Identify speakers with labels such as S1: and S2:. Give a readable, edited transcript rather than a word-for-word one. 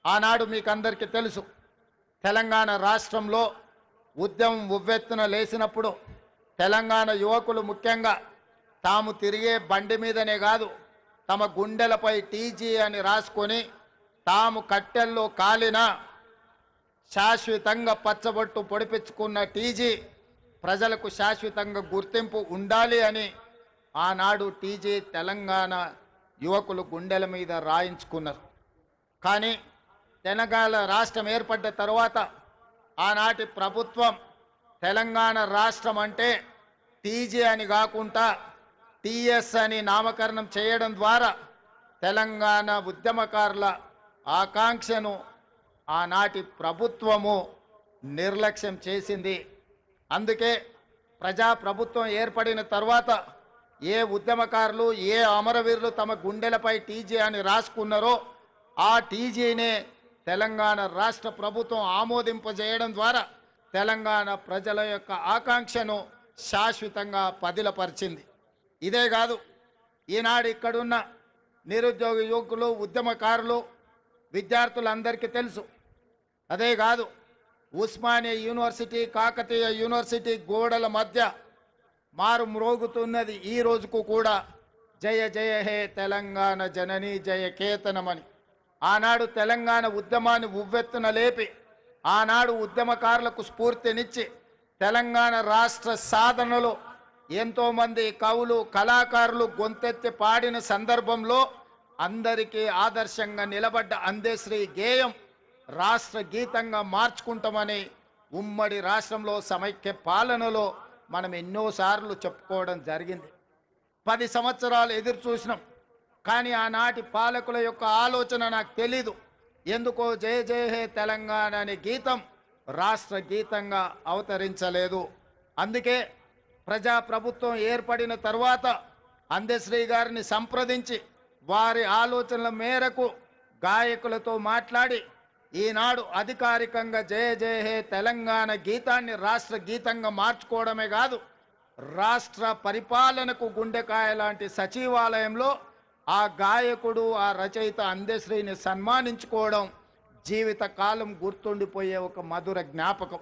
S1: ఆనాడు మీకు అందరికీ తెలుసు, తెలంగాణ రాష్ట్రంలో ఉద్యమం ఉవ్వెత్తున లేచినప్పుడు తెలంగాణ యువకులు ముఖ్యంగా తాము తిరిగే బండి మీదనే కాదు, తమ గుండెలపై టీజీ అని రాసుకొని తాము కట్టెల్లో కాలిన శాశ్వతంగా పచ్చబొట్టు పొడిపించుకున్న టీజీ ప్రజలకు శాశ్వతంగా గుర్తింపు ఉండాలి అని ఆనాడు టీజీ తెలంగాణ యువకులు గుండెల మీద రాయించుకున్నారు. కానీ తెలంగాణ రాష్ట్రం ఏర్పడ్డ తర్వాత ఆనాటి ప్రభుత్వం తెలంగాణ రాష్ట్రం అంటే టీజీ అని కాకుండా టీఎస్ అని నామకరణం చేయడం ద్వారా తెలంగాణ ఉద్యమకారుల ఆకాంక్షను ఆనాటి ప్రభుత్వము నిర్లక్ష్యం చేసింది. అందుకే ప్రజాప్రభుత్వం ఏర్పడిన తర్వాత ఏ ఉద్యమకారులు, ఏ అమరవీరులు తమ గుండెలపై టీజీ అని రాసుకున్నారో ఆ టీజీనే తెలంగాణ రాష్ట్ర ప్రభుత్వం ఆమోదింపజేయడం ద్వారా తెలంగాణ ప్రజల యొక్క ఆకాంక్షను శాశ్వతంగా పదిలపరిచింది. ఇదే కాదు, ఈనాడు ఇక్కడున్న నిరుద్యోగ యువకులు, ఉద్యమకారులు, విద్యార్థులందరికీ తెలుసు. అదే కాదు, ఉస్మానియా యూనివర్సిటీ, కాకతీయ యూనివర్సిటీ గోడల మధ్య మారు మ్రోగుతున్నది ఈ రోజుకు కూడా జయ జయ హే తెలంగాణ జనని జయ కేతనమని. ఆనాడు తెలంగాణ ఉద్యమాన్ని ఉవ్వెత్తున లేపి ఆనాడు ఉద్యమకారులకు స్ఫూర్తినిచ్చి తెలంగాణ రాష్ట్ర సాధనలో ఎంతోమంది కవులు, కళాకారులు గొంతెత్తి పాడిన సందర్భంలో అందరికీ ఆదర్శంగా నిలబడ్డ అందశ్రీ గేయం రాష్ట్ర గీతంగా మార్చుకుంటామని ఉమ్మడి రాష్ట్రంలో సమైక్య పాలనలో మనం ఎన్నోసార్లు చెప్పుకోవడం జరిగింది. 10 సంవత్సరాలు ఎదురు చూసినాం, కానీ ఆనాటి పాలకుల యొక్క ఆలోచన నాకు తెలీదు. ఎందుకో జయ జయ హే తెలంగాణ అనే గీతం రాష్ట్ర గీతంగా అవతరించలేదు. అందుకే ప్రజాప్రభుత్వం ఏర్పడిన తర్వాత అందశ్రీ గారిని సంప్రదించి వారి ఆలోచనల మేరకు గాయకులతో మాట్లాడి ఈనాడు అధికారికంగా జయ జయ హే తెలంగాణ గీతాన్ని రాష్ట్ర గీతంగా మార్చుకోవడమే కాదు, రాష్ట్ర పరిపాలనకు గుండెకాయ లాంటి సచివాలయంలో ఆ గాయకుడు, ఆ రచయిత అందశ్రీని సన్మానించుకోవడం జీవితకాలం గుర్తుండిపోయే ఒక మధుర జ్ఞాపకం.